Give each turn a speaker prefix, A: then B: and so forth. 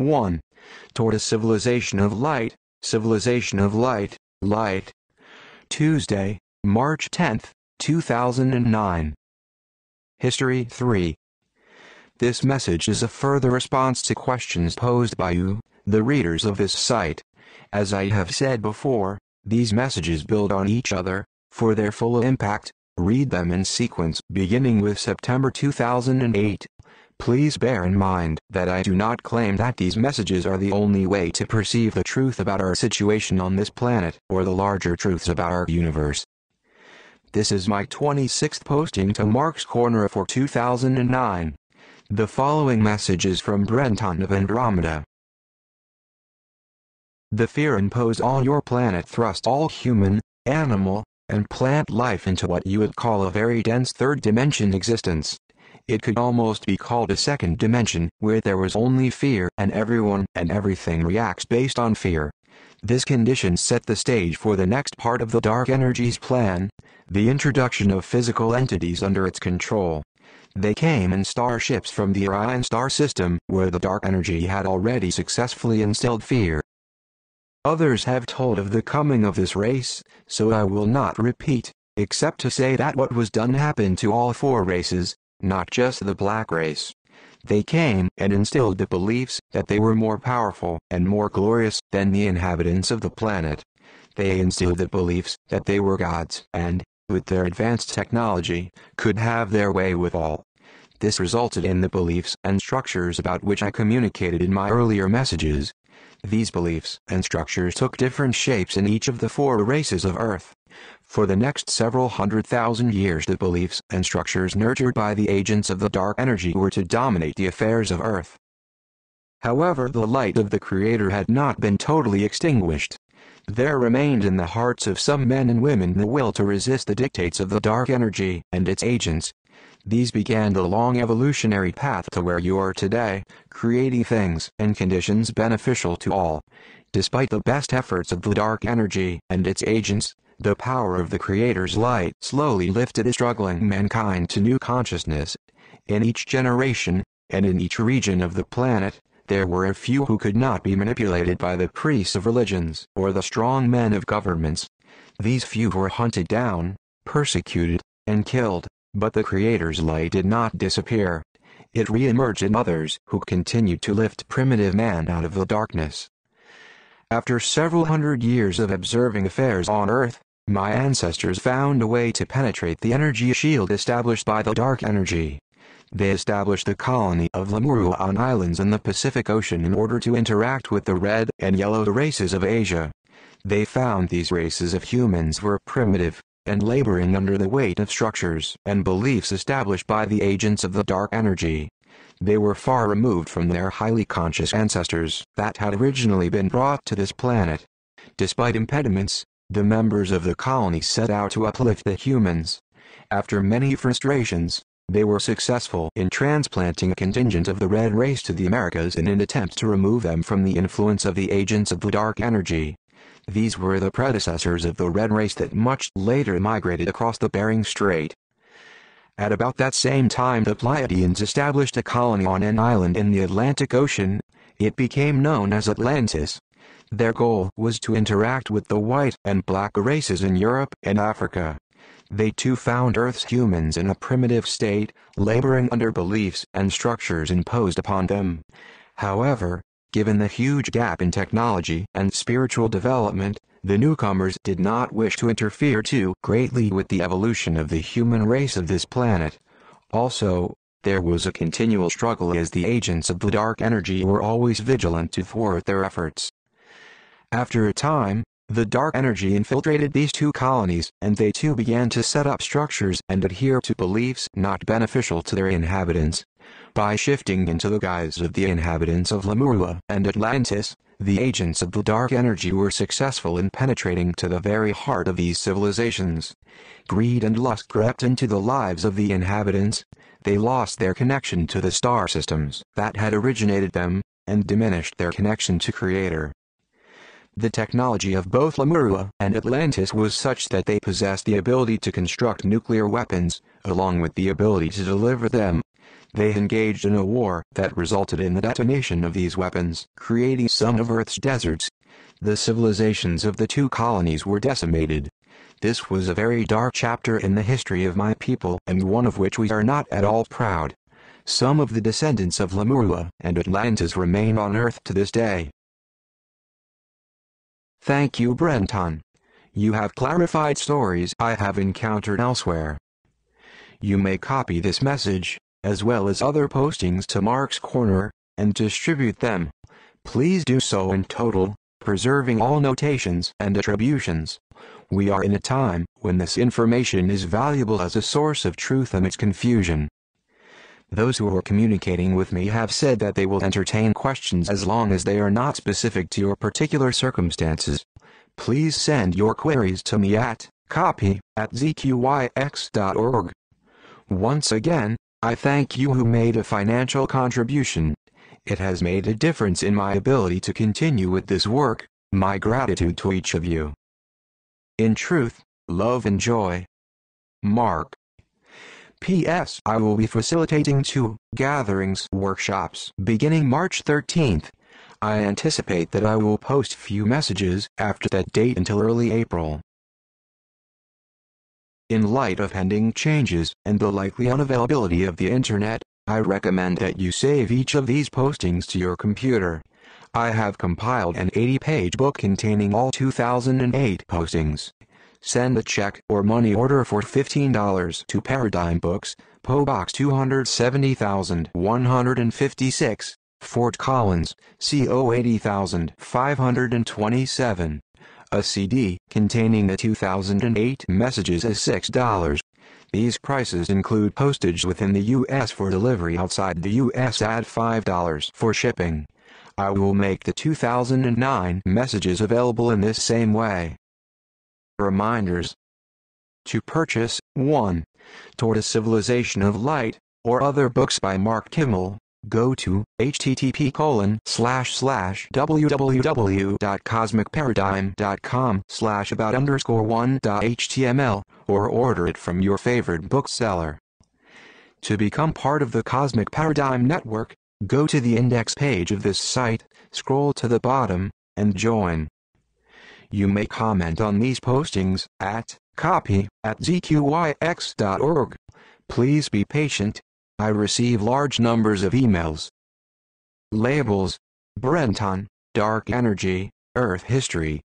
A: 1. Toward a civilization of light, civilization of light, light. Tuesday, March 10, 2009. History 3. This message is a further response to questions posed by you, the readers of this site. As I have said before, these messages build on each other. For their full impact, read them in sequence beginning with September 2008. Please bear in mind that I do not claim that these messages are the only way to perceive the truth about our situation on this planet or the larger truths about our universe. This is my 26th posting to Mark's Corner for 2009. The following message is from Bren-Ton of Andromeda. The fear imposed on your planet thrust all human, animal, and plant life into what you would call a very dense third-dimension existence. It could almost be called a second dimension, where there was only fear and everyone and everything reacts based on fear. This condition set the stage for the next part of the Dark Energy's plan, the introduction of physical entities under its control. They came in starships from the Orion star system, where the Dark Energy had already successfully instilled fear. Others have told of the coming of this race, so I will not repeat, except to say that what was done happened to all four races, not just the black race. They came and instilled the beliefs that they were more powerful and more glorious than the inhabitants of the planet. They instilled the beliefs that they were gods and, with their advanced technology, could have their way with all. This resulted in the beliefs and structures about which I communicated in my earlier messages. These beliefs and structures took different shapes in each of the four races of Earth. For the next several 100,000 years, the beliefs and structures nurtured by the agents of the Dark Energy were to dominate the affairs of Earth. However, the light of the Creator had not been totally extinguished. There remained in the hearts of some men and women the will to resist the dictates of the Dark Energy and its agents. These began the long evolutionary path to where you are today, creating things and conditions beneficial to all. Despite the best efforts of the Dark Energy and its agents, the power of the Creator's light slowly lifted a struggling mankind to new consciousness. In each generation, and in each region of the planet, there were a few who could not be manipulated by the priests of religions or the strong men of governments. These few were hunted down, persecuted, and killed. But the Creator's light did not disappear. It re-emerged in others who continued to lift primitive man out of the darkness. After several hundred years of observing affairs on Earth, my ancestors found a way to penetrate the energy shield established by the Dark Energy. They established the colony of Lemurua on islands in the Pacific Ocean in order to interact with the red and yellow races of Asia. They found these races of humans were primitive and laboring under the weight of structures and beliefs established by the agents of the Dark Energy. They were far removed from their highly conscious ancestors that had originally been brought to this planet. Despite impediments, the members of the colony set out to uplift the humans. After many frustrations, they were successful in transplanting a contingent of the Red race to the Americas in an attempt to remove them from the influence of the agents of the Dark Energy. These were the predecessors of the Red race that much later migrated across the Bering Strait. At about that same time, the Pleiadians established a colony on an island in the Atlantic Ocean. It became known as Atlantis. Their goal was to interact with the white and black races in Europe and Africa. They too found Earth's humans in a primitive state, laboring under beliefs and structures imposed upon them. However, given the huge gap in technology and spiritual development, the newcomers did not wish to interfere too greatly with the evolution of the human race of this planet. Also, there was a continual struggle as the agents of the Dark Energy were always vigilant to thwart their efforts. After a time, the Dark Energy infiltrated these two colonies, and they too began to set up structures and adhere to beliefs not beneficial to their inhabitants. By shifting into the guise of the inhabitants of Lemurua and Atlantis, the agents of the Dark Energy were successful in penetrating to the very heart of these civilizations. Greed and lust crept into the lives of the inhabitants. They lost their connection to the star systems that had originated them, and diminished their connection to Creator. The technology of both Lemurua and Atlantis was such that they possessed the ability to construct nuclear weapons, along with the ability to deliver them. They engaged in a war that resulted in the detonation of these weapons, creating some of Earth's deserts. The civilizations of the two colonies were decimated. This was a very dark chapter in the history of my people, and one of which we are not at all proud. Some of the descendants of Lemuria and Atlantis remain on Earth to this day. Thank you, Bren-Ton. You have clarified stories I have encountered elsewhere. You may copy this message, as well as other postings to Mark's Corner, and distribute them. Please do so in total, preserving all notations and attributions. We are in a time when this information is valuable as a source of truth amidst confusion. Those who are communicating with me have said that they will entertain questions as long as they are not specific to your particular circumstances. Please send your queries to me at copy@zqyx.org. Once again, I thank you who made a financial contribution. It has made a difference in my ability to continue with this work. My gratitude to each of you. In truth, love and joy. Mark. P.S. I will be facilitating 2 gatherings workshops beginning March 13th. I anticipate that I will post few messages after that date until early April. In light of pending changes and the likely unavailability of the Internet, I recommend that you save each of these postings to your computer. I have compiled an 80-page book containing all 2008 postings. Send a check or money order for $15 to Paradigm Books, P.O. Box 270,156, Fort Collins, CO 80,527. A CD containing the 2008 messages is $6. These prices include postage within the U.S. for delivery outside the U.S. at $5 for shipping. I will make the 2009 messages available in this same way. Reminders. To purchase 1. Toward a Civilization of Light, or other books by Mark Kimmel, go to http://www.cosmicparadigm.com/about_1.html, or order it from your favorite bookseller. To become part of the Cosmic Paradigm Network, go to the index page of this site, scroll to the bottom, and join. You may comment on these postings at copy@zqyx.org. Please be patient. I receive large numbers of emails. Labels: Bren-Ton, Dark Energy, Earth History,